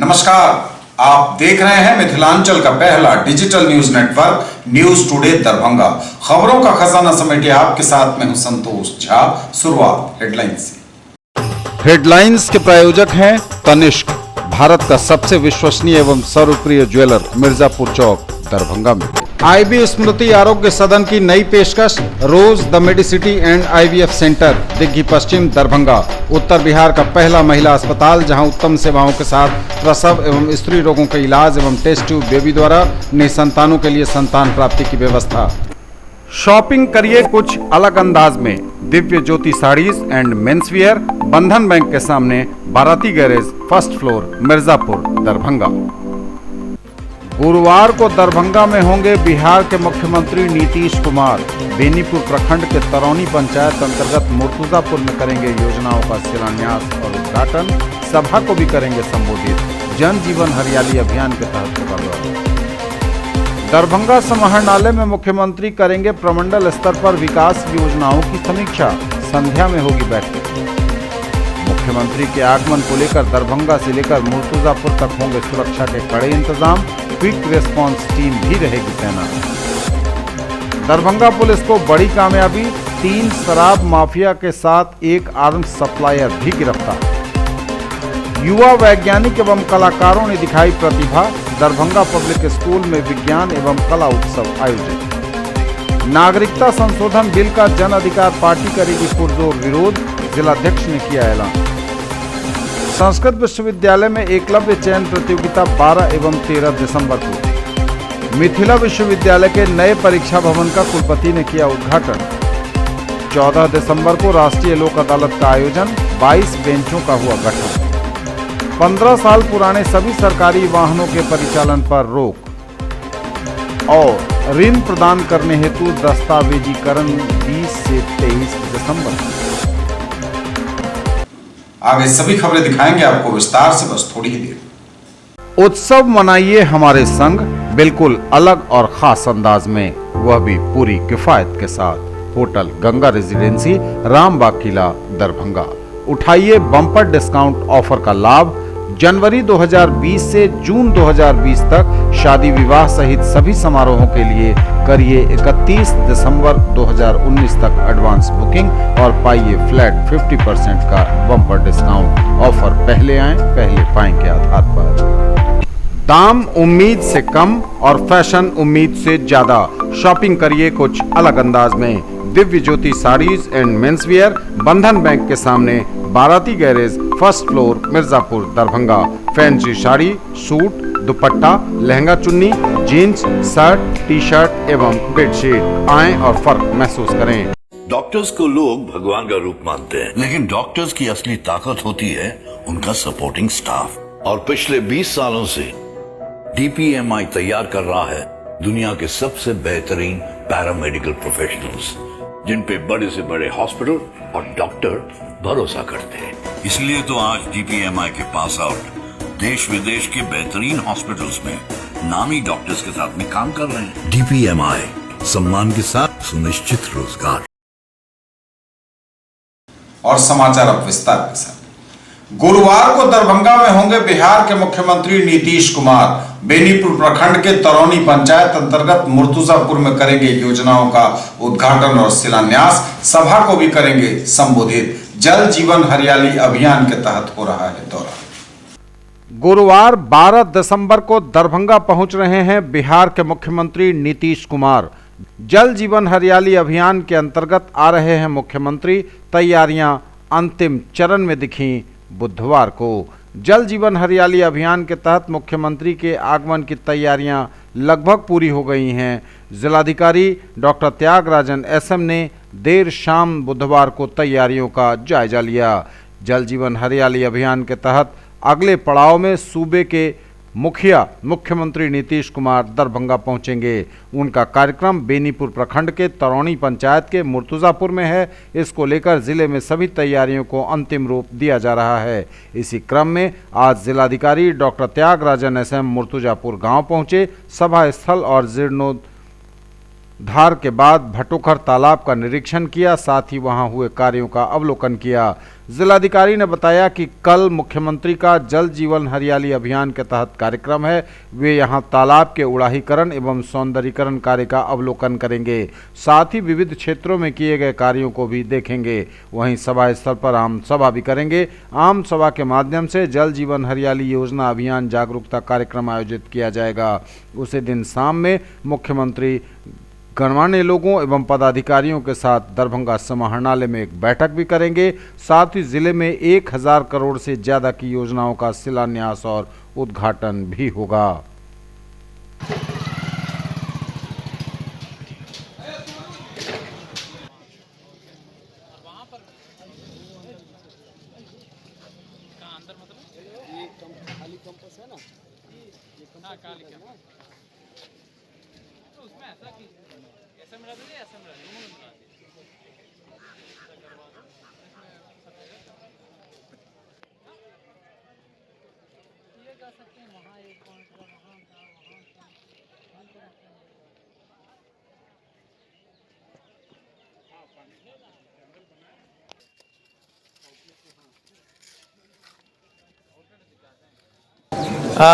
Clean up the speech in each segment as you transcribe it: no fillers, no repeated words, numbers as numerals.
नमस्कार, आप देख रहे हैं मिथिलांचल का पहला digital news network news today Darbhanga. खबरों का खजाना समेटे आपके साथ में हूं संतोष झा। शुरुआत हेडलाइंस से। हेडलाइंस के प्रायोजक हैं तनिष्क, भारत का सबसे विश्वसनीय एवं सर्वप्रिय ज्वेलर, मिर्जापुर चौक, दरभंगा में। आईबी स्मृति आरोग्य सदन की नई पेशकश, Rose the Medicity and IVF centre, Digghi पश्चिम, दरभंगा। उत्तर बिहार का पहला महिला अस्पताल जहां उत्तम सेवाओं के साथ प्रसव एवं स्त्री रोगों के इलाज एवं टेस्ट ट्यूब बेबी द्वारा निसंतानों के लिए संतान प्राप्ति की व्यवस्था। शॉपिंग करिए कुछ अलग अंदाज में, दिव्य ज्योति साड़ीज एंड मेंसवियर, बंधन बैंक के सामने, बाराती garage, first floor, Mirzapur, Darbhanga. गुरुवार को दरभंगा में होंगे बिहार के मुख्यमंत्री नीतीश कुमार। बेनीपुर प्रखंड के तरौनी पंचायत अंतर्गत मुर्तुजापुर में करेंगे योजनाओं का शिलान्यास और उद्घाटन। सभा को भी करेंगे संबोधित। जन जीवन हरियाली अभियान के तहत होगा। दरभंगा समाहरणालय में मुख्यमंत्री करेंगे प्रमंडल स्तर पर विकास योजनाओं की समीक्षा। संध्या में होगी बैठक। मुख्यमंत्री के आगमन को लेकर दरभंगा से लेकर मुर्तुजापुर तक होंगे सुरक्षा के कड़े इंतजाम। क्विक रिस्पांस टीम भी रहेगी तैनात। दरभंगा पुलिस को बड़ी कामयाबी, 3 शराब माफिया के साथ एक आर्म्स सप्लायर भी गिरफ्तार। युवा वैज्ञानिक एवं कलाकारों ने दिखाई प्रतिभा। दरभंगा पब्लिक स्कूल में विज्ञान एवं कला उत्सव आयोजित। नागरिकता संशोधन बिल का जन अधिकार पार्टी करेगी पुरजोर विरोध, जिलाध्यक्ष ने किया ऐलान। संस्कृत विश्वविद्यालय में एकलव्य चयन प्रतियोगिता 12 एवं 13 दिसंबर को। मिथिला विश्वविद्यालय के नए परीक्षा भवन का कुलपति ने किया उद्घाटन। 14 दिसंबर को राष्ट्रीय लोक अदालत का आयोजन, 22 बेंचों का हुआ गठन। 15 साल पुराने सभी सरकारी वाहनों के परिचालन पर रोक और ऋण प्रदान करने हेतु दस्तावेजीकरण 20 से 23 दिसंबर। आगे सभी खबरें दिखाएंगे आपको विस्तार से, बस थोड़ी ही देर। उत्सव मनाइए हमारे संग, बिल्कुल अलग और खास अंदाज में, वह भी पूरी किफायत के साथ। होटल गंगा रेजिडेंसी, रामबाग किला, दरभंगा। उठाइए बम्पर डिस्काउंट ऑफर का लाभ। जनवरी 2020 से जून 2020 तक शादी विवाह सहित सभी समारोहों के लिए करिए 31 दिसंबर 2019 तक एडवांस बुकिंग और पाइए फ्लैट 50% का बम्पर डिस्काउंट। ऑफर पहले आए पहले पाएं के आधार पर। दाम उम्मीद से कम और फैशन उम्मीद से ज्यादा। शॉपिंग करिए कुछ अलग अंदाज में। दिव्य ज्योति साड़ीज एंड मेंसवियर, बंधन बैंक के सामने, बाराती garage, first floor, Mirzapur, Darbhanga. Fancy sari, suit, दुपट्टा, लहंगा चुन्नी, जीन्स, शर्ट, टी शर्ट एवं बेडशीट। आएं और फर्क महसूस करें। डॉक्टर्स को लोग भगवान का रूप मानते हैं, लेकिन डॉक्टर्स की असली ताकत होती है उनका सपोर्टिंग स्टाफ। और पिछले 20 सालों से डीपीएमआई तैयार कर रहा है दुनिया के सबसे बेहतरीन पैरामेडिकल प्रोफेशनल्स, जिन पे बड़े से बड़े हॉस्पिटल और डॉक्टर भरोसा करते हैं। इसलिए तो आज डीपीएमआई के पास आउट देश विदेश के बेहतरीन हॉस्पिटल्स में नामी डॉक्टर्स के साथ में काम कर रहे हैं। डीपीएमआई, सम्मान के साथ सुनिश्चित रोजगार। और समाचार अब विस्तार के साथ। गुरुवार को दरभंगा में होंगे बिहार के मुख्यमंत्री नीतीश कुमार। बेनीपुर प्रखंड के तरौनी पंचायत अंतर्गत मुर्तुजापुर में करेंगे योजनाओं का उद्घाटन और शिलान्यास। सभा को भी करेंगे संबोधित। जल जीवन हरियाली अभियान के तहत हो रहा है दौरा। गुरुवार 12 दिसंबर को दरभंगा पहुंच रहे हैं बिहार के मुख्यमंत्री नीतीश कुमार। जल जीवन हरियाली अभियान के अंतर्गत आ रहे हैं मुख्यमंत्री। तैयारियां अंतिम चरण में दिखीं बुधवार को। जल जीवन हरियाली अभियान के तहत मुख्यमंत्री के आगमन की तैयारियां लगभग पूरी हो गई हैं। जिलाधिकारी डॉक्टर त्यागराजन एसएम ने देर शाम बुधवार को तैयारियों का जायजा लिया। जल जीवन हरियाली अभियान के तहत अगले पड़ाव में सूबे के मुखिया मुख्यमंत्री नीतीश कुमार दरभंगा पहुंचेंगे। उनका कार्यक्रम बेनीपुर प्रखंड के तरौनी पंचायत के मुर्तुजापुर में है। इसको लेकर जिले में सभी तैयारियों को अंतिम रूप दिया जा रहा है। इसी क्रम में आज जिलाधिकारी डॉक्टर त्यागराजन एसएम मुर्तुजापुर गांव पहुंचे। सभा स्थल और धार के बाद भटोखर तालाब का निरीक्षण किया, साथ ही वहां हुए कार्यों का अवलोकन किया। जिलाधिकारी ने बताया कि कल मुख्यमंत्री का जल जीवन हरियाली अभियान के तहत कार्यक्रम है। वे यहां तालाब के उड़ाहीकरण एवं सौंदर्यीकरण कार्य का अवलोकन करेंगे, साथ ही विविध क्षेत्रों में किए गए कार्यों को भी देखेंगे। वहीं सभा स्थल पर आम सभा भी करेंगे। आम सभा के माध्यम से जल जीवन हरियाली योजना अभियान जागरूकता कार्यक्रम आयोजित किया जाएगा। उसी दिन शाम में मुख्यमंत्री गणमान्य लोगों एवं पदाधिकारियों के साथ दरभंगा समाहरणालय में एक बैठक भी करेंगे। साथ ही जिले में 1000 करोड़ से ज्यादा की योजनाओं का शिलान्यास और उद्घाटन भी होगा।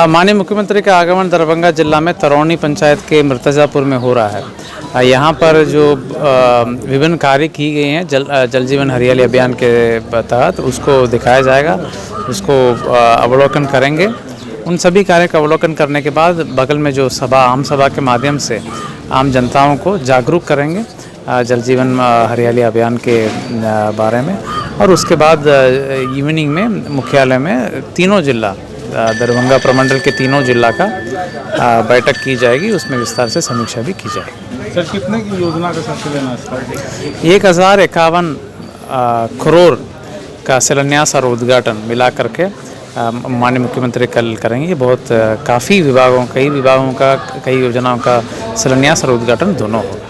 माननीय मुख्यमंत्री का आगमन दरभंगा जिला में तरौनी पंचायत के मर्तजापुर में हो रहा है। यहाँ पर जो विभिन्न कार्य की गए हैं जल जीवन हरियाली अभियान के तहत, उसको दिखाया जाएगा, उसको अवलोकन करेंगे। उन सभी कार्य का अवलोकन करने के बाद बगल में जो सभा, आम सभा के माध्यम से आम जनताओं को जागरूक करेंगे जल जीवन हरियाली अभियान के बारे में। और उसके बाद इवनिंग में मुख्यालय में तीनों जिला, दरभंगा प्रमंडल के तीनों जिला का बैठक की जाएगी, उसमें विस्तार से समीक्षा भी की जाएगी। सर, कितने की योजना का शिलान्यास? 1051 करोड़ का शिलान्यास और उद्घाटन मिला करके माननीय मुख्यमंत्री कल करेंगे। ये बहुत कई विभागों का, कई योजनाओं का शिलान्यास और उद्घाटन दोनों होगा।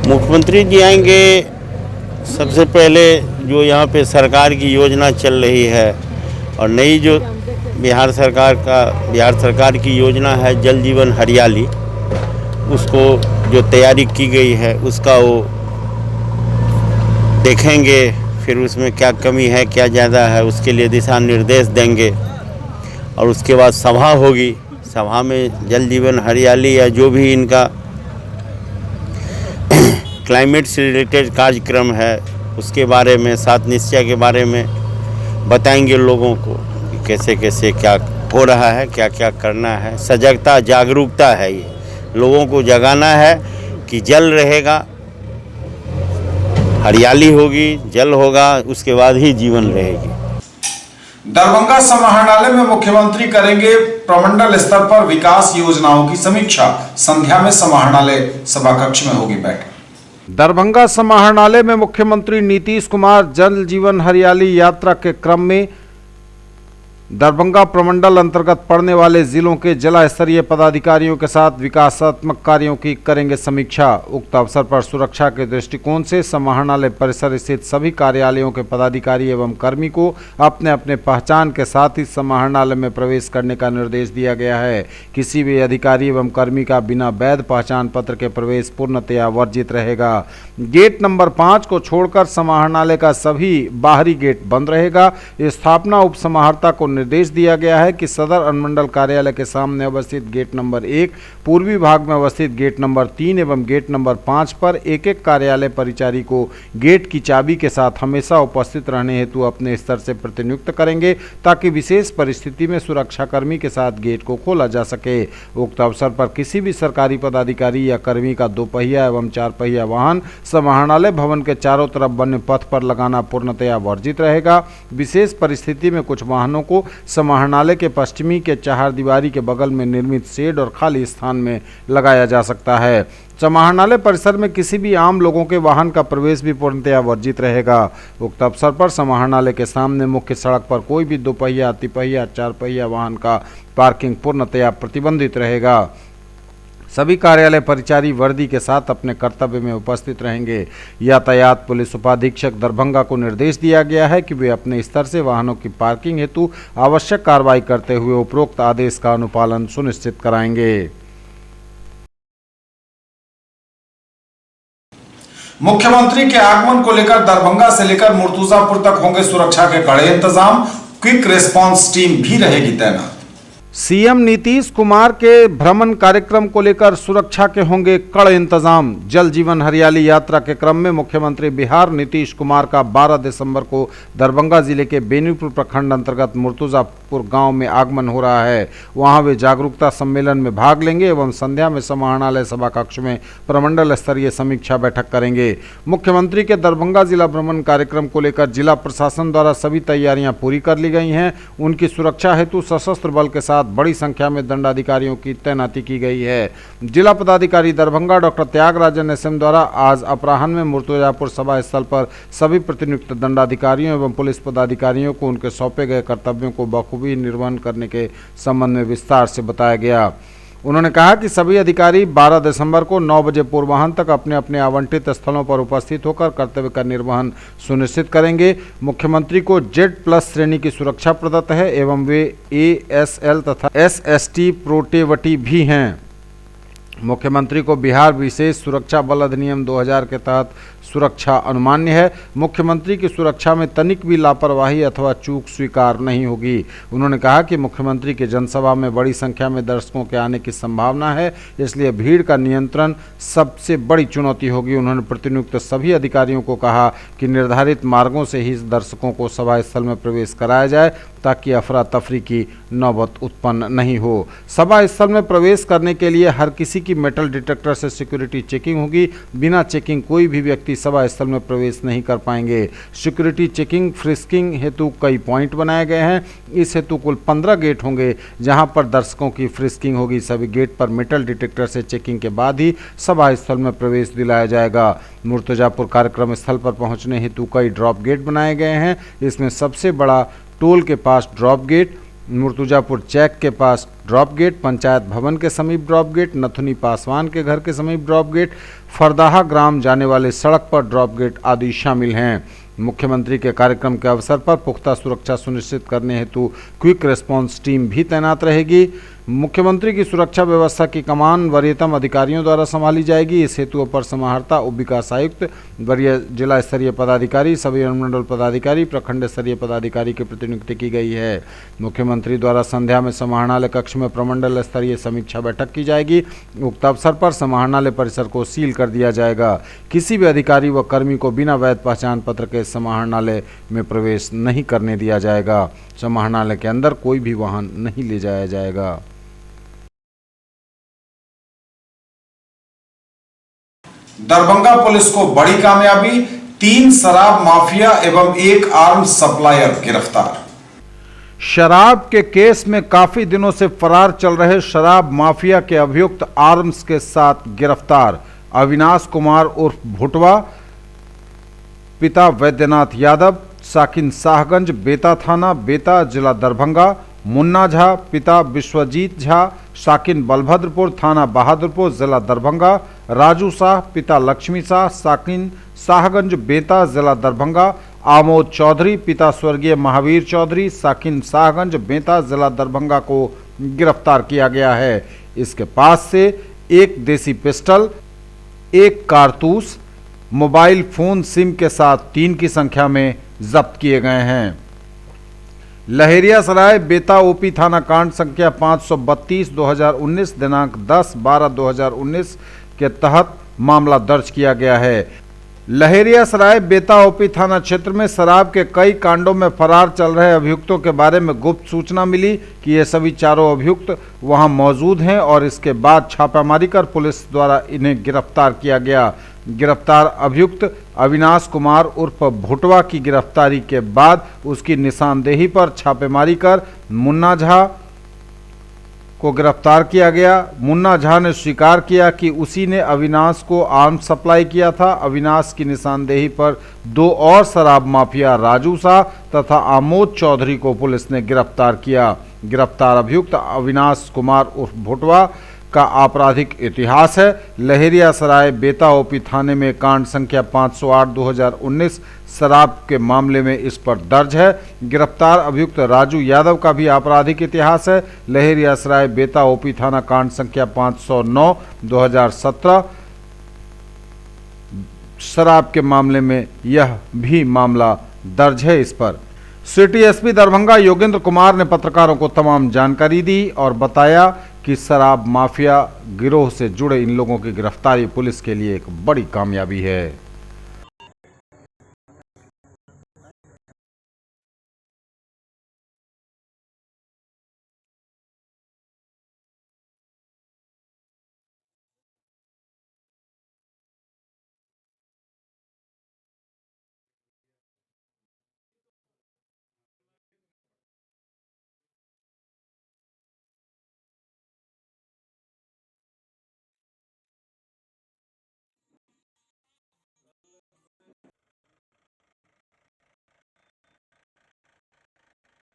मुख्यमंत्री जी आएंगे। सबसे पहले जो यहाँ पे सरकार की योजना चल रही है और नई जो बिहार सरकार की योजना है जल जीवन हरियाली, उसको जो तैयारी की गई है उसका वो देखेंगे। फिर उसमें क्या कमी है, क्या ज़्यादा है, उसके लिए दिशा निर्देश देंगे। और उसके बाद सभा होगी। सभा में जल जीवन हरियाली या जो भी इनका क्लाइमेट से रिलेटेड कार्यक्रम है उसके बारे में, 7 निश्चय के बारे में बताएंगे लोगों को कि कैसे कैसे क्या हो रहा है, क्या क्या करना है। सजगता, जागरूकता है, ये लोगों को जगाना है कि जल रहेगा, हरियाली होगी, जल होगा, उसके बाद ही जीवन रहेगी। दरभंगा समाहरणालय में मुख्यमंत्री करेंगे प्रमंडल स्तर पर विकास योजनाओं की समीक्षा। संध्या में समाहरणालय सभा कक्ष में होगी बैठक। दरभंगा समाहरणालय में मुख्यमंत्री नीतीश कुमार जल जीवन हरियाली यात्रा के क्रम में दरभंगा प्रमंडल अंतर्गत पड़ने वाले जिलों के जिला स्तरीय पदाधिकारियों के साथ विकासात्मक कार्यों की करेंगे समीक्षा। उक्त अवसर पर सुरक्षा के दृष्टिकोण से समाहरणालय परिसर स्थित सभी कार्यालयों के पदाधिकारी एवं कर्मी को अपने अपने पहचान के साथ ही समाहरणालय में प्रवेश करने का निर्देश दिया गया है। किसी भी अधिकारी एवं कर्मी का बिना वैध पहचान पत्र के प्रवेश पूर्णतया वर्जित रहेगा। गेट नंबर 5 को छोड़कर समाहरणालय का सभी बाहरी गेट बंद रहेगा। स्थापना उप समाहर्ता को निर्देश दिया गया है कि सदर अनुमंडल कार्यालय के सामने अवस्थित गेट नंबर 1, पूर्वी भाग में अवस्थित गेट नंबर 3 एवं गेट नंबर 5 पर एक एक कार्यालय परिचारी को गेट की चाबी के साथ हमेशा उपस्थित रहने हेतु अपने स्तर से प्रतिनियुक्त करेंगे, ताकि विशेष परिस्थिति में सुरक्षाकर्मी के साथ गेट को खोला जा सके। उक्त अवसर पर किसी भी सरकारी पदाधिकारी या कर्मी का 2 पहिया एवं 4 पहिया वाहन समाहरणालय भवन के चारों तरफ बने पथ पर लगाना पूर्णतया वर्जित रहेगा। विशेष परिस्थिति में कुछ वाहनों को समाहरणालय के पश्चिमी के चहारदीवारी के बगल में निर्मित शेड और खाली स्थान में लगाया जा सकता है। समाहरणालय परिसर में किसी भी आम लोगों के वाहन का प्रवेश भी पूर्णतया वर्जित रहेगा। उक्त अवसर पर समाहरणालय के सामने मुख्य सड़क पर कोई भी 2 पहिया, तिपहिया, 4 पहिया वाहन का पार्किंग पूर्णतया प्रतिबंधित रहेगा। सभी कार्यालय परिचारी वर्दी के साथ अपने कर्तव्य में उपस्थित रहेंगे। यातायात पुलिस उपाधीक्षक दरभंगा को निर्देश दिया गया है कि वे अपने स्तर से वाहनों की पार्किंग हेतु आवश्यक कार्रवाई करते हुए उपरोक्त आदेश का अनुपालन सुनिश्चित कराएंगे। मुख्यमंत्री के आगमन को लेकर दरभंगा से लेकर मुर्तुजापुर तक होंगे सुरक्षा के कड़े इंतजाम। क्विक रिस्पांस टीम भी रहेगी तैनात। सीएम नीतीश कुमार के भ्रमण कार्यक्रम को लेकर सुरक्षा के होंगे कड़े इंतजाम। जल जीवन हरियाली यात्रा के क्रम में मुख्यमंत्री बिहार नीतीश कुमार का 12 दिसंबर को दरभंगा जिले के बेनीपुर प्रखंड अंतर्गत मुर्तुजापुर गांव में आगमन हो रहा है। वहां वे जागरूकता सम्मेलन में भाग लेंगे एवं संध्या में समाहरणालय सभा कक्ष में प्रमंडल स्तरीय समीक्षा बैठक करेंगे। मुख्यमंत्री के दरभंगा जिला भ्रमण कार्यक्रम को लेकर जिला प्रशासन द्वारा सभी तैयारियां पूरी कर ली गई हैं। उनकी सुरक्षा हेतु सशस्त्र बल के साथ बड़ी संख्या में दंडाधिकारियों की तैनाती की गई है। जिला पदाधिकारी दरभंगा डॉक्टर त्यागराजन एसएम द्वारा आज अपराह्न में मुर्तुजापुर सभा स्थल पर सभी प्रतिनियुक्त दंडाधिकारियों एवं पुलिस पदाधिकारियों को उनके सौंपे गए कर्तव्यों को बखूबी निर्वहन करने के संबंध में विस्तार से बताया गया। उन्होंने कहा कि सभी अधिकारी 12 दिसंबर को 9 बजे पूर्वाह्न तक अपने अपने आवंटित स्थलों पर उपस्थित होकर कर्तव्य का निर्वहन सुनिश्चित करेंगे। मुख्यमंत्री को Z+ श्रेणी की सुरक्षा प्रदत्त है एवं वे ASL तथा SST प्रोटेवटी भी हैं। मुख्यमंत्री को बिहार विशेष सुरक्षा बल अधिनियम 2000 के तहत सुरक्षा अनुमान्य है। मुख्यमंत्री की सुरक्षा में तनिक भी लापरवाही अथवा चूक स्वीकार नहीं होगी। उन्होंने कहा कि मुख्यमंत्री की जनसभा में बड़ी संख्या में दर्शकों के आने की संभावना है, इसलिए भीड़ का नियंत्रण सबसे बड़ी चुनौती होगी। उन्होंने प्रतिनियुक्त सभी अधिकारियों को कहा कि निर्धारित मार्गों से ही दर्शकों को सभा स्थल में प्रवेश कराया जाए, ताकि अफरा तफरी की नौबत उत्पन्न नहीं हो। सभा स्थल में प्रवेश करने के लिए हर किसी की मेटल डिटेक्टर से सिक्योरिटी चेकिंग होगी। बिना चेकिंग कोई भी व्यक्ति सभा स्थल में प्रवेश नहीं कर पाएंगे। सिक्योरिटी चेकिंग फ्रिस्किंग हेतु कई पॉइंट बनाए गए हैं। इस हेतु कुल 15 गेट होंगे जहां पर दर्शकों की फ्रिस्किंग होगी। सभी गेट पर मेटल डिटेक्टर से चेकिंग के बाद ही सभा स्थल में प्रवेश दिलाया जाएगा। मुर्तुजापुर कार्यक्रम स्थल पर पहुंचने हेतु कई ड्रॉप गेट बनाए गए हैं। इसमें सबसे बड़ा टोल के पास ड्रॉप गेट, मुर्तुजापुर चैक के पास ड्रॉप गेट, पंचायत भवन के समीप ड्रॉप गेट, नथुनी पासवान के घर के समीप ड्रॉप गेट, फरदाहा ग्राम जाने वाले सड़क पर ड्रॉप गेट आदि शामिल हैं। मुख्यमंत्री के कार्यक्रम के अवसर पर पुख्ता सुरक्षा सुनिश्चित करने हेतु क्विक रिस्पांस टीम भी तैनात रहेगी। मुख्यमंत्री की सुरक्षा व्यवस्था की कमान वरीयतम अधिकारियों द्वारा संभाली जाएगी। इस हेतु अपर समाहर्ता, उप विकास आयुक्त, वरीय जिला स्तरीय पदाधिकारी, सभी अनुमंडल पदाधिकारी, प्रखंड स्तरीय पदाधिकारी की प्रतिनियुक्ति की गई है। मुख्यमंत्री द्वारा संध्या में समाहरणालय कक्ष में प्रमंडल स्तरीय समीक्षा बैठक की जाएगी। उक्त अवसर पर समाहरणालय परिसर को सील कर दिया जाएगा। किसी भी अधिकारी व कर्मी को बिना वैध पहचान पत्र के समाहरणालय में प्रवेश नहीं करने दिया जाएगा। समाहरणालय के अंदर कोई भी वाहन नहीं ले जाया जाएगा। दरभंगा पुलिस को बड़ी कामयाबी, 3 शराब माफिया एवं 1 आर्म्स सप्लायर गिरफ्तार। शराब के केस में काफी दिनों से फरार चल रहे शराब माफिया के अभियुक्त आर्म्स के साथ गिरफ्तार। अविनाश कुमार उर्फ भुटवा, पिता वैद्यनाथ यादव, साकिन शाहगंज, बेता थाना, बेता, जिला दरभंगा। मुन्ना झा, पिता विश्वजीत झा, साकिन बलभद्रपुर, थाना बहादुरपुर, जिला दरभंगा। राजू शाह, पिता लक्ष्मी शाह, साकिन शाहगंज, बेता, जिला दरभंगा। आमोद चौधरी, पिता स्वर्गीय महावीर चौधरी, साकिन शाहगंज, बेता, जिला दरभंगा को गिरफ्तार किया गया है। इसके पास से 1 देसी पिस्टल, 1 कारतूस, मोबाइल फोन सिम के साथ 3 की संख्या में जब्त किए गए हैं। लहेरियासराय बेता ओपी थाना कांड संख्या 532/2019 दिनांक 10/12/2019 के तहत मामला दर्ज किया गया है। लहेरियासराय बेता ओपी थाना क्षेत्र में शराब के कई कांडों में फरार चल रहे अभियुक्तों के बारे में गुप्त सूचना मिली कि ये सभी चारों अभियुक्त वहां मौजूद हैं और इसके बाद छापामारी कर पुलिस द्वारा इन्हें गिरफ्तार किया गया। गिरफ्तार अभियुक्त अविनाश कुमार उर्फ भुटवा की गिरफ्तारी के बाद उसकी निशानदेही पर छापेमारी कर मुन्ना झा को गिरफ्तार किया गया। मुन्ना झा ने स्वीकार किया कि उसी ने अविनाश को आर्म्स सप्लाई किया था। अविनाश की निशानदेही पर 2 और शराब माफिया राजू शाह तथा आमोद चौधरी को पुलिस ने गिरफ्तार किया। गिरफ्तार अभियुक्त अविनाश कुमार उर्फ भुटवा का आपराधिक इतिहास है। लहेरियासराय बेता ओपी थाने में कांड संख्या 508/2019 शराब के मामले में इस पर दर्ज है। गिरफ्तार अभियुक्त राजू यादव का भी आपराधिक इतिहास है। लहेरियासराय बेता ओपी थाना कांड संख्या 509/2017 शराब के मामले में यह भी मामला दर्ज है। इस पर सिटी एसपी दरभंगा योगेंद्र कुमार ने पत्रकारों को तमाम जानकारी दी और बताया कि शराब माफिया गिरोह से जुड़े इन लोगों की गिरफ्तारी पुलिस के लिए एक बड़ी कामयाबी है।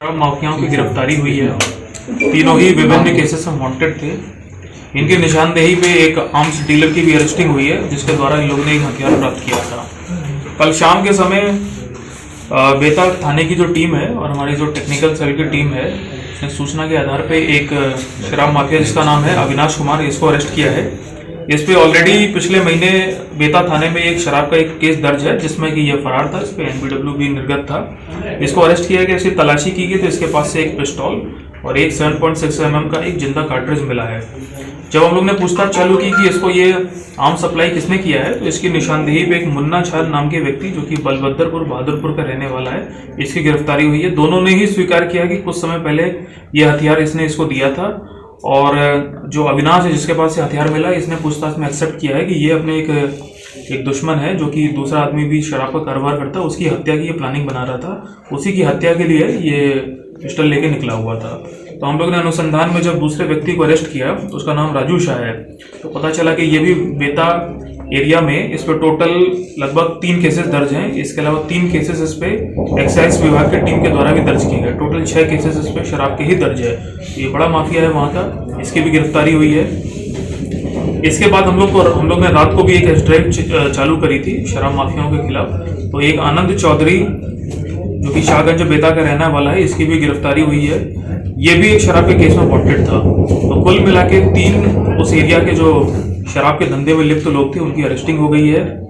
शराब माफियाओं की गिरफ्तारी हुई है। तीनों ही विभिन्न केसेस में वांटेड थे। इनकी निशानदेही पे एक आर्म्स डीलर की भी अरेस्टिंग हुई है, जिसके द्वारा इन लोगों ने एक हथियार प्राप्त किया था। कल शाम के समय बेता थाने की जो टीम है और हमारी जो टेक्निकल सेल की टीम है, उसने सूचना के आधार पे एक शराब माफिया जिसका नाम है अविनाश कुमार, इसको अरेस्ट किया है। इस पे ऑलरेडी पिछले महीने बेता थाने में एक शराब का एक केस दर्ज है, जिसमें कि यह फरार था। इस पे एनपीडब्ल्यू भी निर्गत था। इसको अरेस्ट किया गया, इसकी तलाशी की गई तो इसके पास से एक पिस्टल और एक 7.6 mm का एक जिंदा कार्ट्रिज मिला है। जब हम लोग ने पूछताछ चालू की कि इसको ये आर्म सप्लाई किसने किया है, तो इसकी निशानदेही पे एक मुन्ना झा नाम के व्यक्ति जो कि बलभद्रपुर बहादुरपुर का रहने वाला है, इसकी गिरफ्तारी हुई है। दोनों ने ही स्वीकार किया कि कुछ समय पहले ये हथियार इसने इसको दिया था। और जो अविनाश है जिसके पास से हथियार मिला, इसने पूछताछ में एक्सेप्ट किया है कि ये अपने एक दुश्मन है जो कि दूसरा आदमी भी शराब का कारोबार करता है, उसकी हत्या की ये प्लानिंग बना रहा था। उसी की हत्या के लिए ये पिस्टल लेके निकला हुआ था। तो हम लोग ने अनुसंधान में जब दूसरे व्यक्ति को अरेस्ट किया, उसका नाम राजू शाह है, तो पता चला कि ये भी बेता एरिया में इस पर टोटल लगभग 3 केसेस दर्ज हैं। इसके अलावा 3 केसेस इस पे एक्साइज विभाग की टीम के द्वारा भी दर्ज किए गए। टोटल 6 केसेस इस पे शराब के ही दर्ज है। ये बड़ा माफिया है वहाँ का, इसकी भी गिरफ्तारी हुई है। इसके बाद हम लोग ने रात को भी एक ड्राइव चालू करी थी शराब माफियाओं के खिलाफ। तो एक आनंद चौधरी जो कि शाहगंज बेता का रहने वाला है, इसकी भी गिरफ्तारी हुई है। ये भी एक शराब के केस में वांटेड था। तो कुल मिला के 3 उस एरिया के जो शराब के धंधे में लिप्त लोग थे, उनकी अरेस्टिंग हो गई है।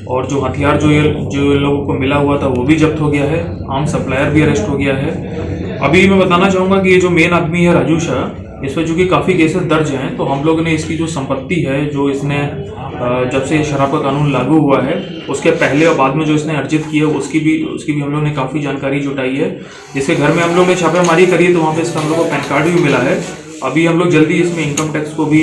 और जो हथियार जो लोगों को मिला हुआ था वो भी जब्त हो गया है। आर्म सप्लायर भी अरेस्ट हो गया है। अभी मैं बताना चाहूँगा कि ये जो मेन आदमी है राजू शाह, इस पर चूँकि काफ़ी केसेस दर्ज हैं, तो हम लोग ने इसकी जो संपत्ति है, जो इसने जब से शराब का कानून लागू हुआ है उसके पहले और बाद में जो इसने अर्जित की है, उसकी भी हम लोग ने काफ़ी जानकारी जुटाई है। इसके घर में हम लोग ने छापेमारी करी है, तो वहाँ पे इसका हम लोग को पैन कार्ड भी मिला है। अभी हम लोग जल्दी इसमें इनकम टैक्स को भी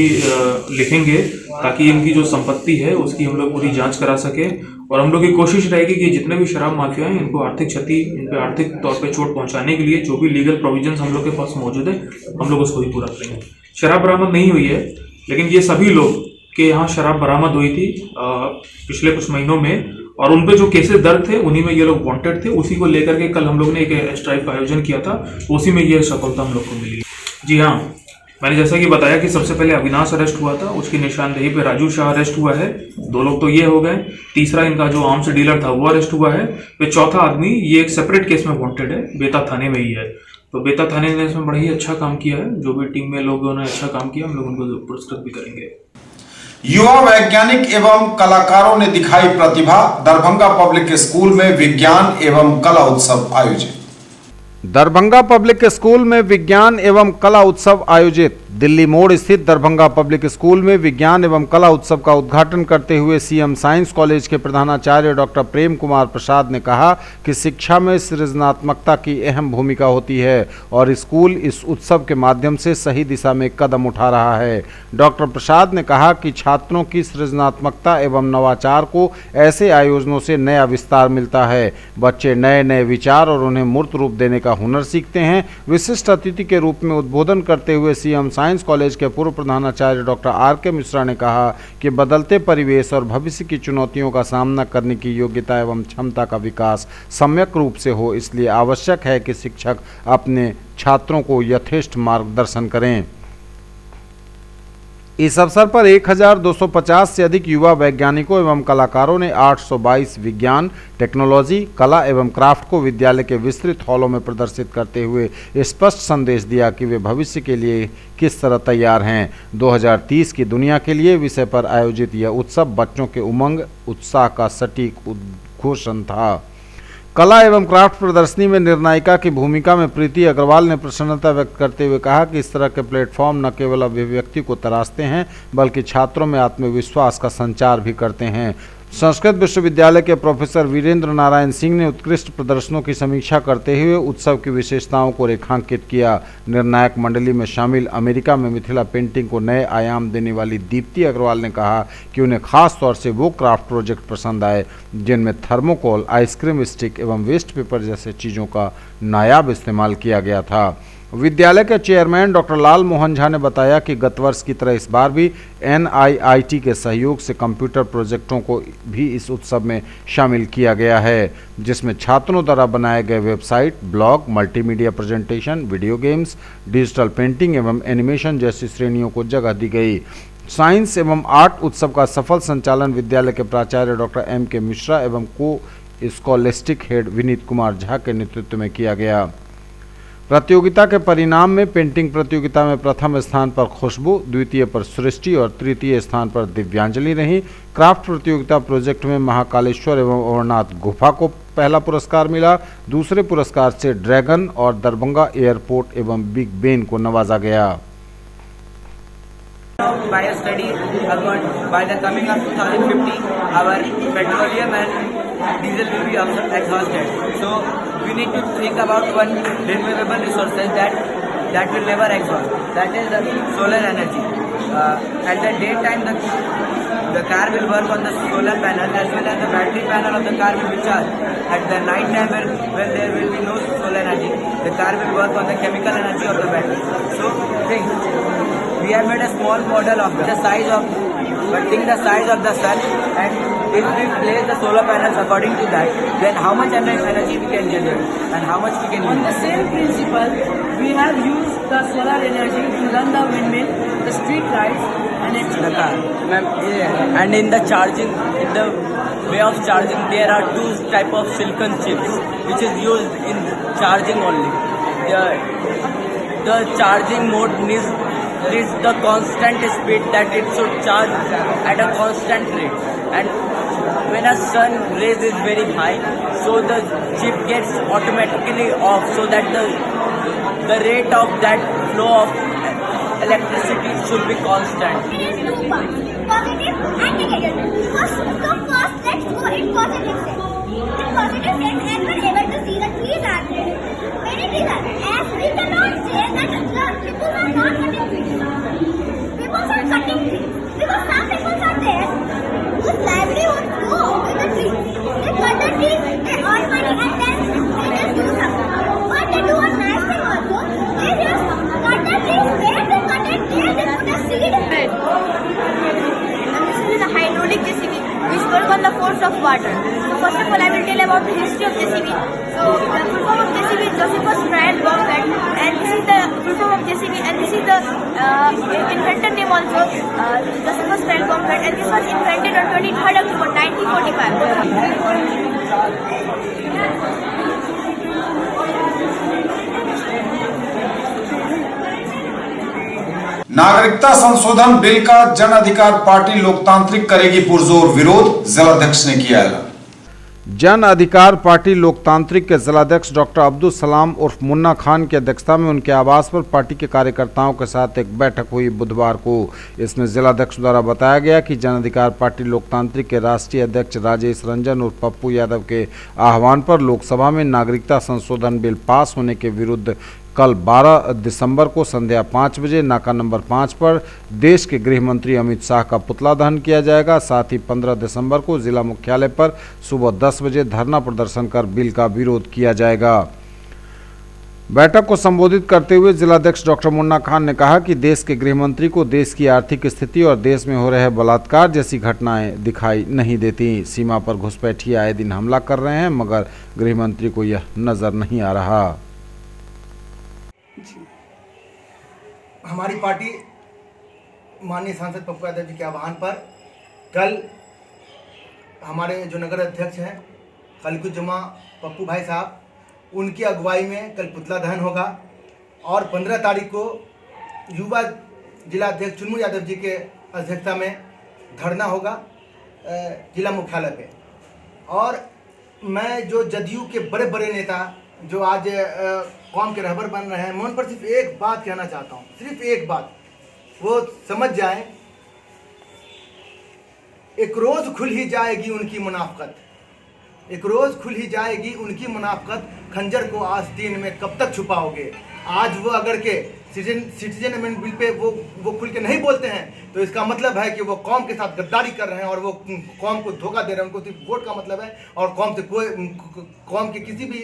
लिखेंगे, ताकि इनकी जो संपत्ति है उसकी हम लोग पूरी जांच करा सके। और हम लोग की कोशिश रहेगी कि जितने भी शराब माफिया हैं, इनको आर्थिक क्षति, इन पे आर्थिक तौर पे चोट पहुंचाने के लिए जो भी लीगल प्रोविजंस हम लोग के पास मौजूद है, हम लोग उसको भी पूरा करेंगे। शराब बरामद नहीं हुई है, लेकिन ये सभी लोग के यहाँ शराब बरामद हुई थी पिछले कुछ महीनों में, और उन पे जो केसेस दर्ज थे उन्हीं में ये लोग वांटेड थे। उसी को लेकर के कल हम लोग ने एक स्ट्राइक का आयोजन किया था, उसी में ये सफलता हम लोग को मिली। जी हाँ, मैंने जैसा कि बताया कि सबसे पहले अविनाश अरेस्ट हुआ था, उसकी निशानदेही पे राजू शाह अरेस्ट हुआ है। 2 लोग तो ये हो गए। तीसरा इनका जो आर्म्स डीलर था वो अरेस्ट हुआ है। फिर चौथा आदमी ये एक सेपरेट केस में वांटेड है, बेता थाने में ही है। तो बेता थाने ने इसमें बड़ा ही अच्छा काम किया है। जो भी टीम में लोगों ने अच्छा काम किया, हम लोग उनको पुरस्कृत भी करेंगे। युवा वैज्ञानिक एवं कलाकारों ने दिखाई प्रतिभा। दरभंगा पब्लिक स्कूल में विज्ञान एवं कला उत्सव आयोजित। दरभंगा पब्लिक स्कूल में विज्ञान एवं कला उत्सव आयोजित। दिल्ली मोड़ स्थित दरभंगा पब्लिक स्कूल में विज्ञान एवं कला उत्सव का उद्घाटन करते हुए सीएम साइंस कॉलेज के प्रधानाचार्य डॉक्टर प्रेम कुमार प्रसाद ने कहा कि शिक्षा में सृजनात्मकता की अहम भूमिका होती है और स्कूल इस उत्सव के माध्यम से सही दिशा में कदम उठा रहा है। डॉक्टर प्रसाद ने कहा कि छात्रों की सृजनात्मकता एवं नवाचार को ऐसे आयोजनों से नया विस्तार मिलता है। बच्चे नए नए विचार और उन्हें मूर्त रूप देने का हुनर सीखते हैं। विशिष्ट अतिथि के रूप में उद्बोधन करते हुए सीएम साइंस कॉलेज के पूर्व प्रधानाचार्य डॉक्टर आर.के. मिश्रा ने कहा कि बदलते परिवेश और भविष्य की चुनौतियों का सामना करने की योग्यता एवं क्षमता का विकास सम्यक रूप से हो, इसलिए आवश्यक है कि शिक्षक अपने छात्रों को यथेष्ट मार्गदर्शन करें। इस अवसर पर 1250 से अधिक युवा वैज्ञानिकों एवं कलाकारों ने 822 विज्ञान, टेक्नोलॉजी, कला एवं क्राफ्ट को विद्यालय के विस्तृत हॉलों में प्रदर्शित करते हुए स्पष्ट संदेश दिया कि वे भविष्य के लिए किस तरह तैयार हैं। 2030 की दुनिया के लिए विषय पर आयोजित यह उत्सव बच्चों के उमंग, उत्साह का सटीक उद्घोषण था। कला एवं क्राफ्ट प्रदर्शनी में निर्णायिका की भूमिका में प्रीति अग्रवाल ने प्रसन्नता व्यक्त करते हुए कहा कि इस तरह के प्लेटफॉर्म न केवल अभिव्यक्ति को तराशते हैं बल्कि छात्रों में आत्मविश्वास का संचार भी करते हैं। संस्कृत विश्वविद्यालय के प्रोफेसर वीरेंद्र नारायण सिंह ने उत्कृष्ट प्रदर्शनों की समीक्षा करते हुए उत्सव की विशेषताओं को रेखांकित किया। निर्णायक मंडली में शामिल अमेरिका में मिथिला पेंटिंग को नए आयाम देने वाली दीप्ति अग्रवाल ने कहा कि उन्हें खास तौर से वो क्राफ्ट प्रोजेक्ट पसंद आए जिनमें थर्मोकोल, आइसक्रीम स्टिक एवं वेस्ट पेपर जैसे चीज़ों का नायाब इस्तेमाल किया गया था। विद्यालय के चेयरमैन डॉक्टर लाल मोहन झा ने बताया कि गत वर्ष की तरह इस बार भी NIIT के सहयोग से कंप्यूटर प्रोजेक्टों को भी इस उत्सव में शामिल किया गया है, जिसमें छात्रों द्वारा बनाए गए website, blog, multimedia presentation, video games, digital painting एवं एनिमेशन जैसी श्रेणियों को जगह दी गई। साइंस एवं आर्ट उत्सव का सफल संचालन विद्यालय के प्राचार्य डॉक्टर M.K. मिश्रा एवं को स्कॉलेस्टिक हेड विनीत कुमार झा के नेतृत्व में किया गया। प्रतियोगिता के परिणाम में पेंटिंग प्रतियोगिता में प्रथम स्थान पर खुशबू, द्वितीय पर सृष्टि और तृतीय स्थान पर दिव्यांजलि रही। क्राफ्ट प्रतियोगिता प्रोजेक्ट में महाकालेश्वर एवं अमरनाथ गुफा को पहला पुरस्कार मिला। दूसरे पुरस्कार से ड्रैगन और दरभंगा एयरपोर्ट एवं बिग बेन को नवाजा गया। By a study about by the coming of 2050, our petroleum and diesel will be exhausted. So we need to think about one renewable resources that will never exhaust. That is the solar energy. At the daytime, the car will work on the solar panel as well as the battery panel of the car will be charged. At the night time, when there will be no solar energy, the car will work on the chemical energy of the battery. So think. We have made a small model of the size of the sun, and if we place the solar panels according to that, then how much energy we can generate and how much we can use. On the same principle, we have used the solar energy to run the windmill, the street lights, and the car. And in the charging, in the way of charging, there are two type of silicon chips which is used in charging only. The charging mode needs the constant speed that it should charge at a constant rate, and when a sun rays is very high, so the chip gets automatically off, so that the rate of that flow of electricity should be constant. Positive and negative. First, let's go in positive sense. In positive sense, as we're able to see the trees are there. Many trees are there. As we cannot say that the people are not cutting trees. People are cutting trees. Because some people are there whose livelihood go with the trees. They cut the trees, they earn money and then they just do something. But they do a nice thing also. They just cut the trees, where they cut it, there they put a seed. This is a hydraulic JCB which work on the force of water. So first of all I will tell about the history of JCB. So the full form of JCB is Josephus Trial Bombet, and this is the full form of JCB, and this is the inventor name also, Josephus Trial Bombet, and this was invented on 23rd October 1945. नागरिकता संशोधन bill का जन अधिकार party लोकतांत्रिक करेगी पुरजोर विरोध, जिलाध्यक्ष ने किया ऐलान। जन अधिकार पार्टी लोकतांत्रिक के जिलाध्यक्ष डॉक्टर अब्दुल सलाम उर्फ मुन्ना खान की अध्यक्षता में उनके आवास पर पार्टी के कार्यकर्ताओं के साथ एक बैठक हुई बुधवार को। इसमें जिलाध्यक्ष द्वारा बताया गया कि जन अधिकार पार्टी लोकतांत्रिक के राष्ट्रीय अध्यक्ष राजेश रंजन उर्फ पप्पू यादव के आह्वान पर लोकसभा में नागरिकता संशोधन बिल पास होने के विरुद्ध कल 12 दिसंबर को संध्या 5 बजे नाका नंबर 5 पर देश के गृह मंत्री अमित शाह का पुतला दहन किया जाएगा। साथ ही 15 दिसंबर को जिला मुख्यालय पर सुबह 10 बजे धरना प्रदर्शन कर बिल का विरोध किया जाएगा। बैठक को संबोधित करते हुए जिलाध्यक्ष डॉक्टर मुन्ना खान ने कहा कि देश के गृह मंत्री को देश की आर्थिक स्थिति और देश में हो रहे बलात्कार जैसी घटनाएं दिखाई नहीं देती। सीमा पर घुसपैठिए आए दिन हमला कर रहे हैं, मगर गृह मंत्री को यह नजर नहीं आ रहा। हमारी पार्टी माननीय सांसद पप्पू यादव जी के आह्वान पर कल हमारे जो नगर अध्यक्ष हैं खलीकुज्जमा पप्पू भाई साहब, उनकी अगुवाई में कल पुतला दहन होगा और 15 तारीख को युवा जिला अध्यक्ष चुनमुन यादव जी के अध्यक्षता में धरना होगा जिला मुख्यालय पे। और मैं जो जदयू के बड़े बड़े नेता जो आज कौम के रहबर बन रहे हैं, मैं उन पर सिर्फ एक बात कहना चाहता हूँ, सिर्फ एक बात, वो समझ जाएं, एक रोज खुल ही जाएगी उनकी मुनाफकत, एक रोज खुल ही जाएगी उनकी मुनाफकत। खंजर को आस्तीन में कब तक छुपाओगे। आज वो अगर के सिटीजन अमेंडमेंट बिल पे वो खुल के नहीं बोलते हैं तो इसका मतलब है कि वो कौम के साथ गद्दारी कर रहे हैं और वो कौम को धोखा दे रहे हैं। उनको सिर्फ वोट का मतलब है और कौम के किसी भी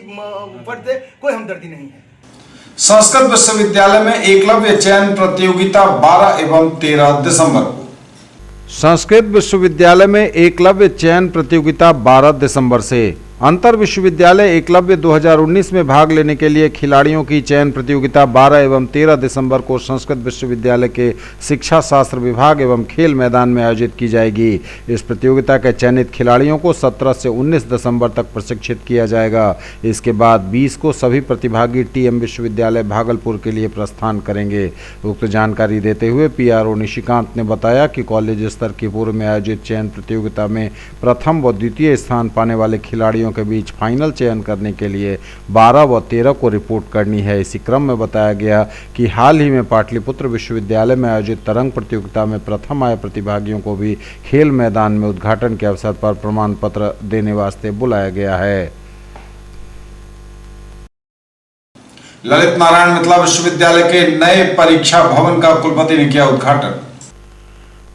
फर्द से कोई हमदर्दी नहीं है। संस्कृत विश्वविद्यालय में एकलव्य चयन प्रतियोगिता 12 एवं 13 दिसंबर को। संस्कृत विश्वविद्यालय में एकलव्य चयन प्रतियोगिता 12 दिसंबर से। अंतर विश्वविद्यालय एकलव्य 2019 में भाग लेने के लिए खिलाड़ियों की चयन प्रतियोगिता 12 एवं 13 दिसंबर को संस्कृत विश्वविद्यालय के शिक्षा शास्त्र विभाग एवं खेल मैदान में आयोजित की जाएगी। इस प्रतियोगिता के चयनित खिलाड़ियों को 17 से 19 दिसंबर तक प्रशिक्षित किया जाएगा। इसके बाद 20 को सभी प्रतिभागी टीएम विश्वविद्यालय भागलपुर के लिए प्रस्थान करेंगे। उक्त जानकारी देते हुए पीआरओ निशिकांत ने बताया कि कॉलेज स्तर की पूर्व में आयोजित चयन प्रतियोगिता में प्रथम व द्वितीय स्थान पाने वाले खिलाड़ियों के बीच फाइनल चयन करने के लिए 12 व 13 को रिपोर्ट करनी है। इसी क्रम में बताया गया कि हाल ही में पाटलिपुत्र विश्वविद्यालय में आयोजित तरंग प्रतियोगिता में प्रथम आए प्रतिभागियों को भी खेल मैदान में उद्घाटन के अवसर पर प्रमाण पत्र देने वास्ते बुलाया गया है। ललित नारायण मिथिला विश्वविद्यालय के नए परीक्षा भवन का कुलपति ने किया उद्घाटन।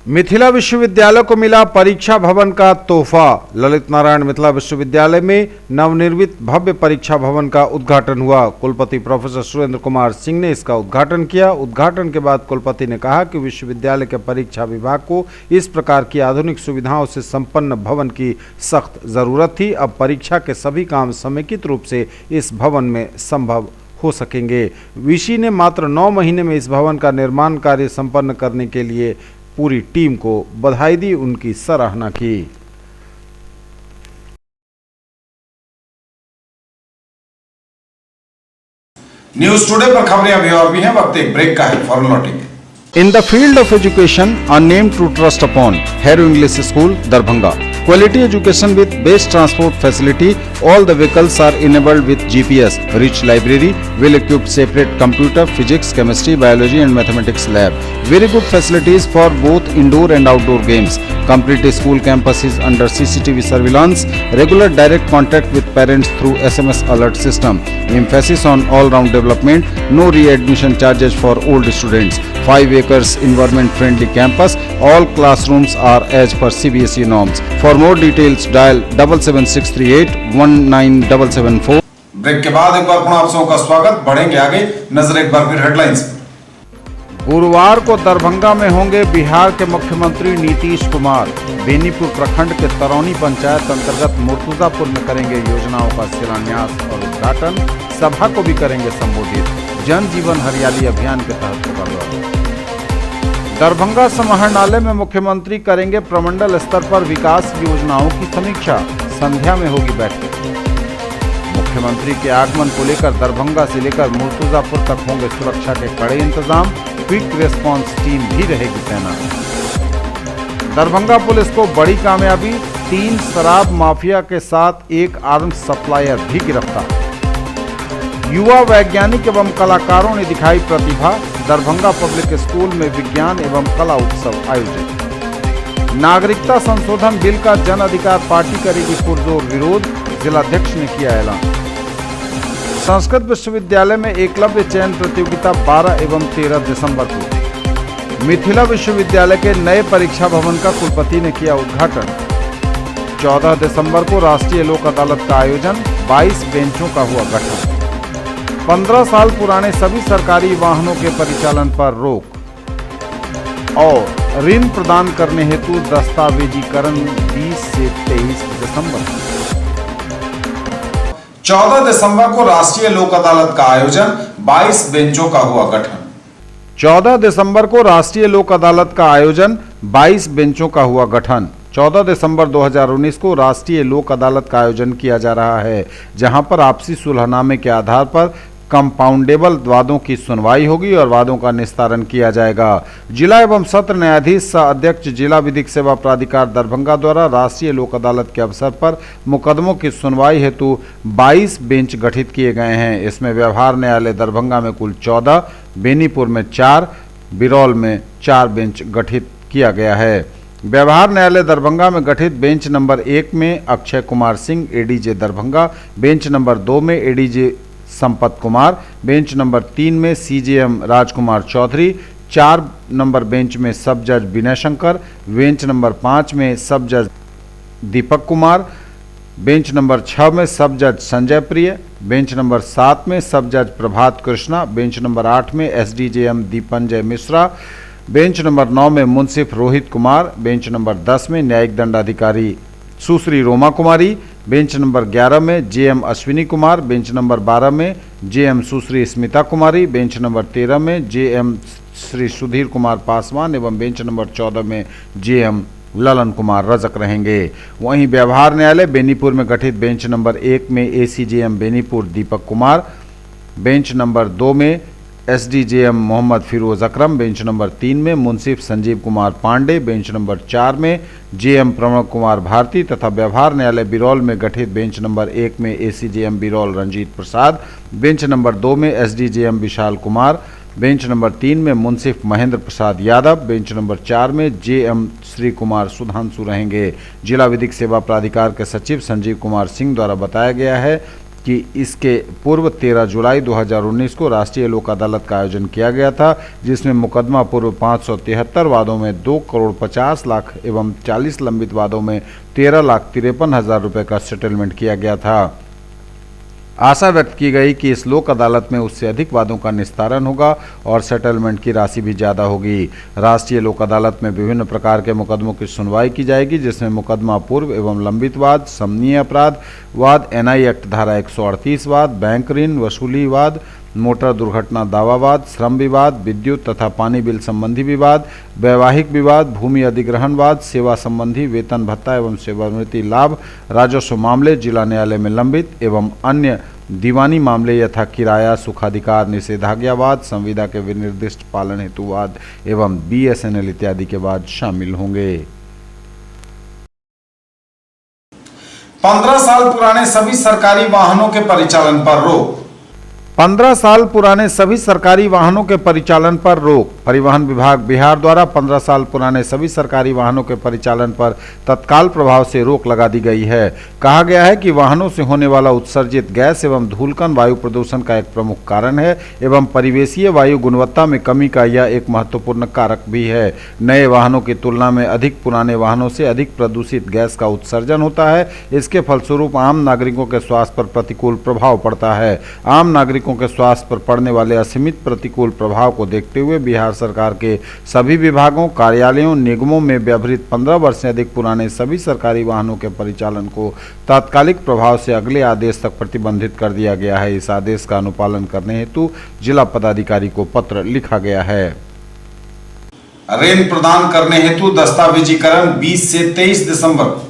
मिथिला विश्वविद्यालय को मिला परीक्षा भवन का तोहफा। ललित नारायण मिथिला विश्वविद्यालय में नवनिर्मित भव्य परीक्षा भवन का उद्घाटन हुआ। कुलपति प्रोफेसर सुरेंद्र कुमार सिंह ने इसका उद्घाटन किया। उद्घाटन के बाद कुलपति ने कहा कि विश्वविद्यालय के परीक्षा विभाग को इस प्रकार की आधुनिक सुविधाओं से संपन्न भवन की सख्त जरूरत थी। अब परीक्षा के सभी काम समेकित रूप से इस भवन में संभव हो सकेंगे। वीसी ने मात्र 9 महीने में इस भवन का निर्माण कार्य संपन्न करने के लिए पूरी टीम को बधाई दी, उनकी सराहना की। न्यूज टुडे पर खबरें अभी और भी हैं, वक्त एक ब्रेक का है, फौरन लौटेंगे। In the field of education, a name to trust upon, Hero English School, Darbhanga. Quality education with best transport facility. All the vehicles are enabled with GPS. Rich library, well-equipped separate computer, physics, chemistry, biology and mathematics lab. Very good facilities for both indoor and outdoor games. Complete school campus is under CCTV surveillance. Regular direct contact with parents through SMS alert system. Emphasis on all-round development. No readmission charges for old students. 5 acres environment friendly campus. All classrooms are as per CBSE norms. For more details dial 77638 19774। Break के बाद एक बार पुनः आप सबका स्वागत। बढ़ेंगे आगे, नजर एक बार फिर हेडलाइंस। गुरुवार को दरभंगा में होंगे बिहार के मुख्यमंत्री नीतीश कुमार। बेनीपुर प्रखंड के तरौनी पंचायत अंतर्गत मुर्तुजापुर में करेंगे योजनाओं का शिलान्यास और उद्घाटन। सभा को भी करेंगे संबोधित। जन जीवन हरियाली अभियान के तहत होगा दौरा। दरभंगा समाहरणालय में मुख्यमंत्री करेंगे प्रमंडल स्तर पर विकास योजनाओं की समीक्षा। संध्या में होगी बैठक। मुख्यमंत्री के आगमन को लेकर दरभंगा से लेकर मुर्तुजापुर तक होंगे सुरक्षा के कड़े इंतजाम। क्विक रिस्पांस टीम भी रहेगी तैनात। दरभंगा पुलिस को बड़ी कामयाबी। 3 शराब माफिया के साथ एक आर्म्स सप्लायर भी गिरफ्तार। युवा वैज्ञानिक एवं कलाकारों ने दिखाई प्रतिभा। दरभंगा पब्लिक स्कूल में विज्ञान एवं कला उत्सव आयोजित। नागरिकता संशोधन बिल का जन अधिकार पार्टी करेगी पुरजोर विरोध, जिलाध्यक्ष ने किया ऐलान। संस्कृत विश्वविद्यालय में एकलव्य चयन प्रतियोगिता 12 एवं 13 दिसंबर को। मिथिला विश्वविद्यालय के नए परीक्षा भवन का कुलपति ने किया उद्घाटन। 14 दिसंबर को राष्ट्रीय लोक अदालत का आयोजन, 22 बेंचों का हुआ गठन। 15 साल पुराने सभी सरकारी वाहनों के परिचालन पर रोक और ऋण प्रदान करने हेतु दस्तावेजीकरण 20 से 23 दिसंबर। 14 दिसंबर को राष्ट्रीय लोक अदालत का आयोजन, 22 बेंचों का हुआ गठन। 14 दिसंबर को राष्ट्रीय लोक अदालत का आयोजन, 22 बेंचों का हुआ गठन। 14 दिसंबर 2019 को राष्ट्रीय लोक अदालत का आयोजन किया जा रहा है, जहां पर आपसी सुलहनामे के आधार पर कंपाउंडेबल वादों की सुनवाई होगी और वादों का निस्तारण किया जाएगा। जिला एवं सत्र न्यायाधीश सह अध्यक्ष जिला विधिक सेवा प्राधिकार दरभंगा द्वारा राष्ट्रीय लोक अदालत के अवसर पर मुकदमों की सुनवाई हेतु 22 बेंच गठित किए गए हैं। इसमें व्यवहार न्यायालय दरभंगा में कुल 14, बेनीपुर में 4, बिरौल में 4 बेंच गठित किया गया है। व्यवहार न्यायालय दरभंगा में गठित बेंच नंबर 1 में Akshay Kumar Singh, ADJ Darbhanga, bench number 2 में ADJ Sampat Kumar, bench number 3 में CJM Rajkumar Chaudhary, 4 number bench में सब जज विनय शंकर, बेंच नंबर 5 में सब जज दीपक कुमार, बेंच नंबर 6 में सब जज संजय प्रिय, बेंच नंबर 7 में सब जज प्रभात कृष्णा, बेंच नंबर 8 में एसडीजेएम दीपंजय मिश्रा, बेंच नंबर 9 में मुंसिफ रोहित कुमार, बेंच नंबर 10 में न्यायिक दंडाधिकारी सुश्री रोमा कुमारी, बेंच नंबर 11 में JM Ashwini Kumar, bench number 12 में जेएम सुश्री स्मिता कुमारी, बेंच नंबर 13 में जेएम श्री सुधीर कुमार पासवान एवं बेंच नंबर 14 में जेएम ललन कुमार रजक रहेंगे। वहीं व्यवहार न्यायालय बेनीपुर में गठित बेंच नंबर 1 में ACJM Benipur Deepak Kumar, bench number 2 में एसडीजेएम मोहम्मद फिरोज अकरम, बेंच नंबर 3 में मुंसिफ संजीव कुमार पांडे, बेंच नंबर 4 में जेएम प्रणव कुमार भारती तथा व्यवहार न्यायालय बिरौल में गठित बेंच नंबर 1 में ACJM Biraul Ranjit Prasad, bench number 2 में SDJM Vishal Kumar, bench number 3 में मुंसिफ महेंद्र प्रसाद यादव, बेंच नंबर 4 में जेएम श्री कुमार सुधांशु रहेंगे। जिला विधिक सेवा प्राधिकार के सचिव संजीव कुमार सिंह द्वारा बताया गया है कि इसके पूर्व 13 जुलाई 2019 को राष्ट्रीय लोक अदालत का आयोजन किया गया था, जिसमें मुकदमा पूर्व 573 वादों में 2 करोड़ 50 लाख एवं 40 लंबित वादों में 13,53,000 रुपये का सेटलमेंट किया गया था। आशा व्यक्त की गई कि इस लोक अदालत में उससे अधिक वादों का निस्तारण होगा और सेटलमेंट की राशि भी ज़्यादा होगी। राष्ट्रीय लोक अदालत में विभिन्न प्रकार के मुकदमों की सुनवाई की जाएगी, जिसमें मुकदमा पूर्व एवं लंबित वाद, समनीय अपराध वाद, एनआई एक्ट धारा 138 वाद, बैंक ऋण वसूली वाद, मोटर दुर्घटना दावा वाद, श्रम विवाद, विद्युत तथा पानी बिल संबंधी विवाद, वैवाहिक विवाद, भूमि अधिग्रहण वाद, सेवा संबंधी वेतन भत्ता एवं सेवानिवृत्ति लाभ, राजस्व मामले जिला न्यायालय में लंबित एवं अन्य दीवानी मामले यथा किराया सुखाधिकार निषेधाज्ञावाद, संविदा के विनिर्दिष्ट पालन हेतु वाद एवं बीएसएनएल इत्यादि के वाद शामिल होंगे। 15 साल पुराने सभी सरकारी वाहनों के परिचालन पर रोक। 15 साल पुराने सभी सरकारी वाहनों के परिचालन पर रोक। परिवहन विभाग बिहार द्वारा 15 साल पुराने सभी सरकारी वाहनों के परिचालन पर तत्काल प्रभाव से रोक लगा दी गई है। कहा गया है कि वाहनों से होने वाला उत्सर्जित गैस एवं धूलकण वायु प्रदूषण का एक प्रमुख कारण है एवं परिवेशीय वायु गुणवत्ता में कमी का यह एक महत्वपूर्ण कारक भी है। नए वाहनों की तुलना में अधिक पुराने वाहनों से अधिक प्रदूषित गैस का उत्सर्जन होता है। इसके फलस्वरूप आम नागरिकों के स्वास्थ्य पर प्रतिकूल प्रभाव पड़ता है। आम नागरिकों के स्वास्थ्य पर पड़ने वाले असीमित प्रतिकूल प्रभाव को देखते हुए बिहार सरकार के सभी विभागों, कार्यालयों, निगमों में व्यवहृत 15 वर्ष से अधिक पुराने सभी सरकारी वाहनों के परिचालन को तात्कालिक प्रभाव से अगले आदेश तक प्रतिबंधित कर दिया गया है। इस आदेश का अनुपालन करने हेतु जिला पदाधिकारी को पत्र लिखा गया है। ऋण प्रदान करने हेतु दस्तावेजीकरण 20 से 23 दिसंबर।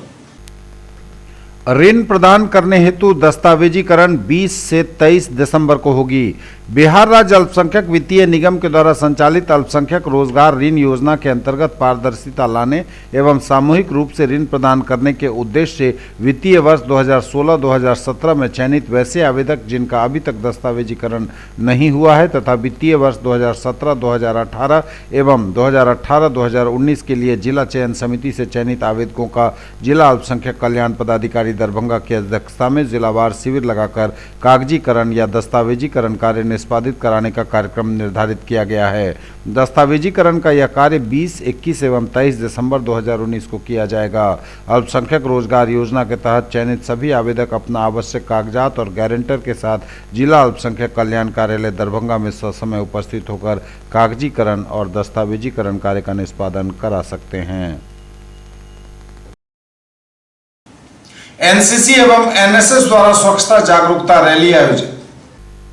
ऋण प्रदान करने हेतु दस्तावेजीकरण 20 से 23 दिसंबर को होगी। बिहार राज्य अल्पसंख्यक वित्तीय निगम के द्वारा संचालित अल्पसंख्यक रोजगार ऋण योजना के अंतर्गत पारदर्शिता लाने एवं सामूहिक रूप से ऋण प्रदान करने के उद्देश्य से वित्तीय वर्ष 2016-2017 में चयनित वैसे आवेदक जिनका अभी तक दस्तावेजीकरण नहीं हुआ है तथा वित्तीय वर्ष 2017-2018 एवं 2018-2019 के लिए जिला चयन समिति से चयनित आवेदकों का जिला अल्पसंख्यक कल्याण पदाधिकारी दरभंगा की अध्यक्षता में जिलावार शिविर लगाकर कागजीकरण या दस्तावेजीकरण कार्य निष्पादित कराने का कार्यक्रम निर्धारित किया गया है। दस्तावेजीकरण का यह कार्य 20, 21 एवं 23 दिसंबर 2019 को किया जाएगा। अल्पसंख्यक रोजगार योजना के तहत चयनित सभी आवेदक अपना आवश्यक कागजात और गारंटर के साथ जिला अल्पसंख्यक कल्याण कार्यालय दरभंगा में ससमय उपस्थित होकर कागजीकरण और दस्तावेजीकरण कार्य का निष्पादन करा सकते हैं। एनसीसी एवं एनएसएस द्वारा स्वच्छता जागरूकता रैली आयोजित।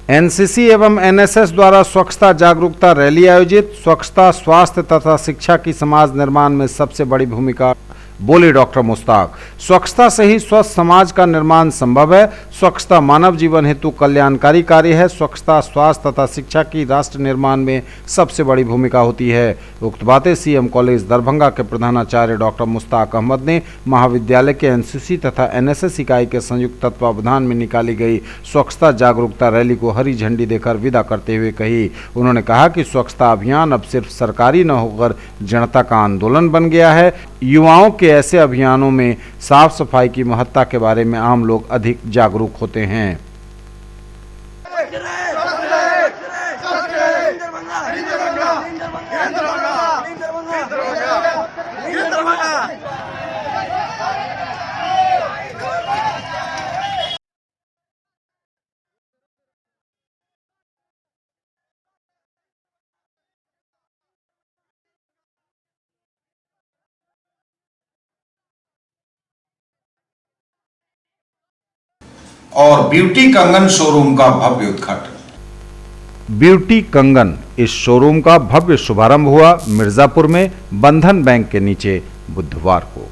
एनसीसी एवं एनएसएस द्वारा स्वच्छता जागरूकता रैली आयोजित। स्वच्छता, स्वास्थ्य तथा शिक्षा की समाज निर्माण में सबसे बड़ी भूमिका, बोले डॉक्टर मुश्ताक। स्वच्छता से ही स्वस्थ समाज का निर्माण संभव है। स्वच्छता मानव जीवन हेतु कल्याणकारी कार्य है। स्वच्छता, स्वास्थ्य तथा शिक्षा की राष्ट्र निर्माण में सबसे बड़ी भूमिका होती है। उक्त बातें सीएम कॉलेज दरभंगा के प्रधानाचार्य डॉक्टर मुश्ताक अहमद ने महाविद्यालय के एनसीसी तथा एनएसएस इकाई के संयुक्त तत्वावधान में निकाली गई स्वच्छता जागरूकता रैली को हरी झंडी देकर विदा करते हुए कही। उन्होंने कहा कि स्वच्छता अभियान अब सिर्फ सरकारी न होकर जनता का आंदोलन बन गया है। युवाओं के ऐसे अभियानों में साफ सफाई की महत्ता के बारे में आम लोग अधिक जागरूक होते हैं। और ब्यूटी कंगन शोरूम का भव्य उद्घाटन। ब्यूटी कंगन इस शोरूम का भव्य शुभारंभ हुआ मिर्जापुर में बंधन बैंक के नीचे बुधवार को।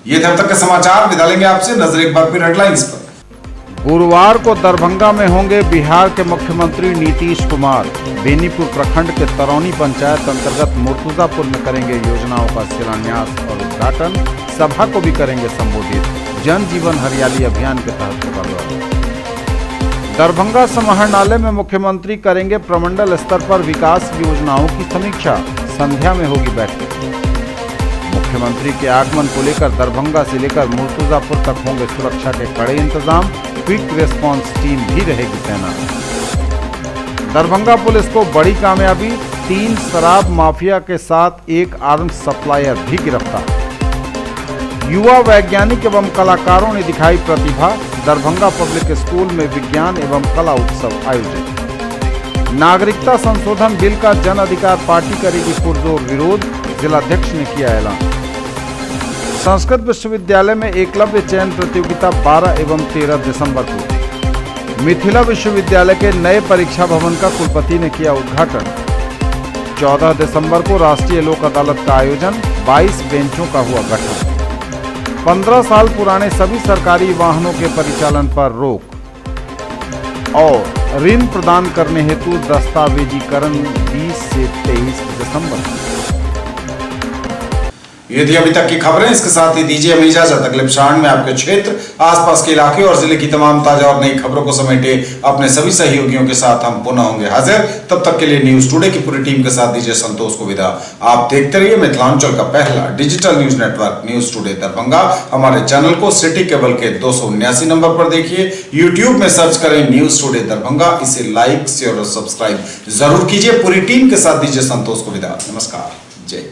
ये थे अब तक के समाचार। विदा लेंगे आपसे, नजर एक बार फिर हेडलाइंस पर। गुरुवार को दरभंगा में होंगे बिहार के मुख्यमंत्री नीतीश कुमार। बेनीपुर प्रखंड के तरौनी पंचायत अंतर्गत मुर्तुजापुर में करेंगे योजनाओं का शिलान्यास और उद्घाटन। सभा को भी करेंगे संबोधित। जन जीवन हरियाली अभियान के तहत होगा दौरा। दरभंगा समाहरणालय में मुख्यमंत्री करेंगे प्रमंडल स्तर पर विकास योजनाओं की समीक्षा। संध्या में होगी बैठक। मुख्यमंत्री के आगमन को लेकर दरभंगा से लेकर मुर्तुजापुर तक होंगे सुरक्षा के कड़े इंतजाम। क्विक रिस्पांस टीम भी रहेगी तैनात। दरभंगा पुलिस को बड़ी कामयाबी, 3 शराब माफिया के साथ एक आर्म्स सप्लायर भी गिरफ्तार। युवा वैज्ञानिक एवं कलाकारों ने दिखाई प्रतिभा। दरभंगा पब्लिक स्कूल में विज्ञान एवं कला उत्सव आयोजित। नागरिकता संशोधन बिल का जन अधिकार पार्टी करेगी पुरजोर विरोध। जिलाध्यक्ष ने किया ऐलान। संस्कृत विश्वविद्यालय में एकलव्य चयन प्रतियोगिता 12 एवं 13 दिसंबर को। मिथिला विश्वविद्यालय के नए परीक्षा भवन का कुलपति ने किया उद्घाटन। 14 दिसंबर को राष्ट्रीय लोक अदालत का आयोजन। 22 बेंचों का हुआ गठन। 15 साल पुराने सभी सरकारी वाहनों के परिचालन पर रोक। और ऋण प्रदान करने हेतु दस्तावेजीकरण 20 से 23 दिसंबर। ये थी अभी तक की खबरें। इसके साथ ही दीजिए हमें इजाजत। अगले क्षण में आपके क्षेत्र, आसपास के इलाके और जिले की तमाम ताजा और नई खबरों को समेटे अपने सभी सहयोगियों के साथ हम पुनः होंगे हाजिर। तब तक के लिए न्यूज टुडे की पूरी टीम के साथ दीजिए संतोष को विदा। आप देखते रहिए मिथिलांचल का पहला digital news network news today Darbhanga. हमारे चैनल को सिटी केबल के 279 नंबर पर देखिए। यूट्यूब में सर्च करें न्यूज टुडे दरभंगा। इसे लाइक, शेयर और सब्सक्राइब जरूर कीजिए। पूरी टीम के साथ दीजिए संतोष को विदा। नमस्कार, जय।